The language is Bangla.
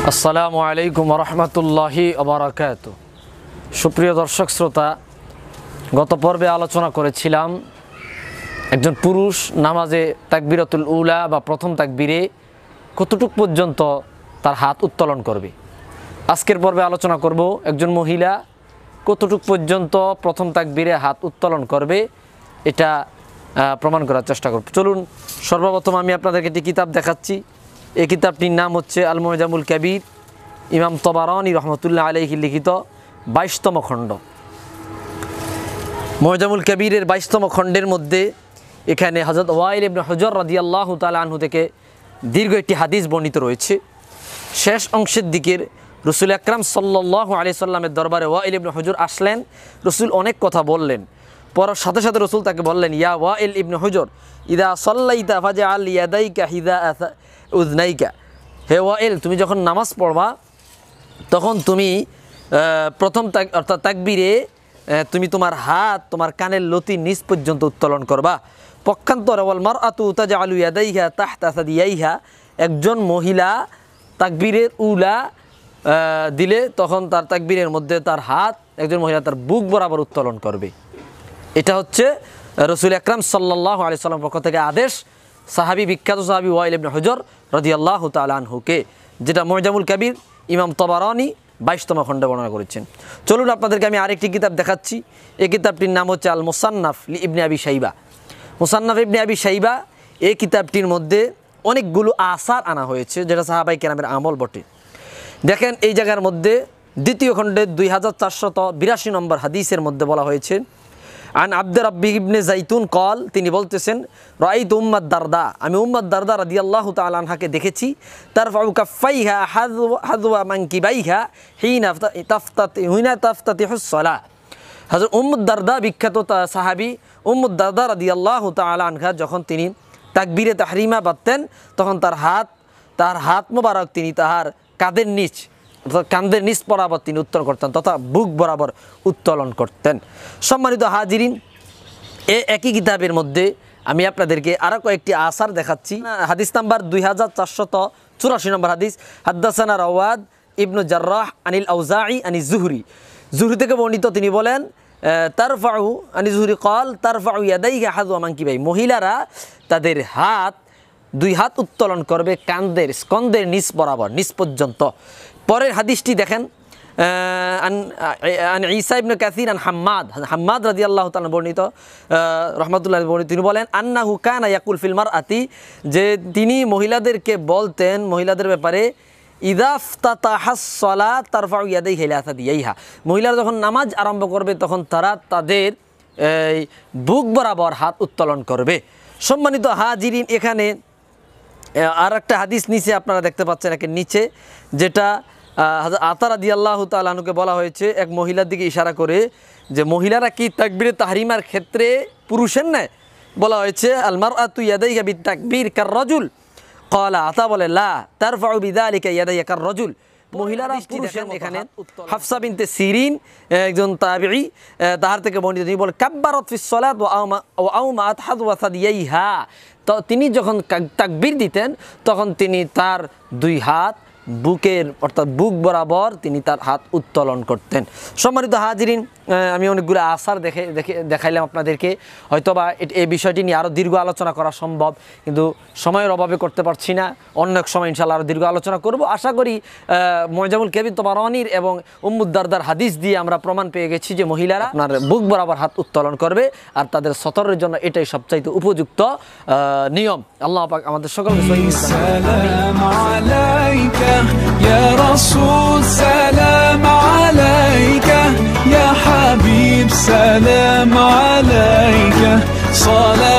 আসসালামু আলাইকুম রহমতুল্লাহি ওবারাকাতু। সুপ্রিয় দর্শক শ্রোতা, গত পর্বে আলোচনা করেছিলাম একজন পুরুষ নামাজে তাকবিরাতুল উলা বা প্রথম তাকবীরে কতটুক পর্যন্ত তার হাত উত্তোলন করবে। আজকের পর্বে আলোচনা করব একজন মহিলা কতটুক পর্যন্ত প্রথম তাকবীরে হাত উত্তোলন করবে, এটা প্রমাণ করার চেষ্টা করব। চলুন, সর্বপ্রথম আমি আপনাদেরকে একটি কিতাব দেখাচ্ছি। এই কিতাবটির নাম হচ্ছে আল মুজামুল কবির, ইমাম তবারানি রহমতুল্লাহ আলাইহি লিখিত 22তম খণ্ড। মুজামুল কবিরের 22তম খণ্ডের মধ্যে এখানে হযরত ওয়াইল ইবনে হুজর রাদিয়াল্লাহু তাআলা আনহু থেকে দীর্ঘ একটি হাদিস বর্ণিত রয়েছে। শেষ অংশের দিকের রাসূল আকরাম সাল্লাল্লাহু আলাইহি সাল্লামের দরবারে ওয়াইল ইবনে হুজর আসলেন। রাসূল অনেক কথা বললেন। পরের সাথে সাথে রাসূল তাকে বললেন, ইয়া ওয়াইল ইবনে হুজর ইদা সাল্লাইতা ফাজআল ইয়াদাইকা হিদা উযনাইকা। হে ওয়াইল, তুমি যখন নামাজ পড়বা তখন তুমি প্রথম অর্থাৎ তাকবীরে তুমি তোমার হাত তোমার কানের লতি নিচ পর্যন্ত উত্তোলন করবা। পক্ষান্তরে ওয়াল মারআতু তাজআলু ইয়াদাইহা তাহতা সাদিয়াইহা, একজন মহিলা তাকবীরের উলা দিলে তখন তার তাকবীরের মধ্যে তার হাত একজন মহিলা তার বুক বরাবর উত্তোলন করবে। এটা হচ্ছে রাসূল আকরাম সাল্লাল্লাহু আলাইহি সাল্লামের পক্ষ থেকে আদেশ সাহাবী, বিখ্যাত সাহাবী ওয়াইল ইবনে হুজর রাদিয়াল্লাহু তাআলা আনহুকে, যেটা মুজামুল কবির ইমাম তবারানি 22তম খণ্ডে বর্ণনা করেছেন। চলুন, আপনাদেরকে আমি আরেকটি কিতাব দেখাচ্ছি। এই কিতাবটির নাম হচ্ছে আল মুসান্নাফ লি ইবনে আবি শাইবা। মুসান্নাফ ইবনে আবি শাইবা, এই কিতাবটির মধ্যে অনেকগুলো আসার আনা হয়েছে, যেটা সাহাবায়ে কেরামের আমল বটে। দেখেন, এই জায়গার মধ্যে দ্বিতীয় খণ্ডে 2482 নম্বর হাদিসের মধ্যে বলা হয়েছে, আন আব্দুর রাব্বি ইবনে যাইতুন কল, তিনি বলতেছেন, রাআইতু উম্মাত দারদা, আমি উম্মাত দারদা রাদিয়াল্লাহু তাআলা আনহাকে দেখেছি, তারফাউ কাফাইহা হাযওয়া মানকিবাইহা হিনা তাফতাতিহুস সালাহ। হযরত উম্মুদ দারদা, বিখ্যাত সাহাবী উম্মুদ দারদা রাদিয়াল্লাহু তাআলা আনহা, যখন তিনি তাকবীরে তাহরিমা বাঁধতেন তখন তার হাত মোবারক তিনি তাহার কাঁধের নিচ অর্থাৎ কাঁধের নিচ বরাবর তিনি উত্তোলন করতেন তথা বুক বরাবর উত্তোলন করতেন। সম্মানিত হাজিরিন, একই কিতাবের মধ্যে আমি আপনাদেরকে আরও কয়েকটি আসার দেখাচ্ছি। হাদিস নাম্বার 2484 নম্বর হাদিস, হাদ্দাসানা রাওয়াদ ইবনু জাররাহ আনিল আউজাঈ আনি জুহরি, জুহরি থেকে বর্ণিত, তিনি বলেন, তারফাউ আনি জুহরি কল তারফাউ ইয়াদাইহা হাযওয়া মানকিবাই, মহিলারা তাদের দুই হাত উত্তোলন করবে স্কন্দের নিচ বরাবর, নিচ পর্যন্ত। পরের হাদিসটি দেখেন, আন ঈসা ইবনে কাসির আন হাম্মাদ রাদিয়াল্লাহু তাআলা বর্ণিত রাহমাতুল্লাহ বর্ণিত, তিনি বলেন, আন্নাহু কানা ইয়াকুল ফিল মারআতি, যে তিনি মহিলাদেরকে বলতেন, মহিলাদের ব্যাপারে, ইযা ইফতাতাহাস সালাত তারফাউ ইয়াদাইহা ইলা সাদিয়াইহা, মহিলারা যখন নামাজ আরম্ভ করবে তখন তারা তাদের বুক বরাবর হাত উত্তোলন করবে। সম্মানিত হাজিরিন, এখানে আর একটা হাদিস নিচে আপনারা দেখতে পাচ্ছেন, একের নিচে, যেটা আতা রাদিয়াল্লাহু তাআলা আনহুকে বলা হয়েছে এক মহিলার দিকে ইশারা করে, যে মহিলারা কি তাকবীরে তাহরিমার ক্ষেত্রে পুরুষের ন্যায়? বলা হয়েছে, আল মারআতু ইয়াদাইহা বিতাকবীর কার রাজুল। ক্বালা, আতা বলে, লা তারফাউ বিযালিকা ইয়াদাইহা কার রাজুল, মহিলারা পুরুষের। এখানে হাফসা বিনতে সিরিন, একজন তাবিঈ, তাহার থেকে বর্ণিত, তিনি বলেন, কাব্বারাত ফিস সালাত ওয়া আউমাত হাযওয়া সাদিয়াইহা, তো তিনি যখন তাকবীর দিতেন তখন তিনি তার দুই হাত বুকের অর্থাৎ বুক বরাবর তিনি তার হাত উত্তোলন করতেন। সম্মানিত হাজিরিন, আমি অনেকগুলো আসার দেখাইলাম আপনাদেরকে। হয়তোবা এই বিষয়টি নিয়ে আরও দীর্ঘ আলোচনা করা সম্ভব, কিন্তু সময়ের অভাবে করতে পারছি না। অন্য এক সময় ইনশাআল্লাহ আরও দীর্ঘ আলোচনা করব। আশা করি মুজামুল কবির তবারানির এবং উম্মুদ দারদার হাদিস দিয়ে আমরা প্রমাণ পেয়ে গেছি যে মহিলারা আপনার বুক বরাবর হাত উত্তোলন করবে, আর তাদের সতরের জন্য এটাই সবচাইতে উপযুক্ত নিয়ম। আল্লাহ পাক আমাদের সকলকে يا رسول سلام عليك يا حبيب سلام عليك صلاة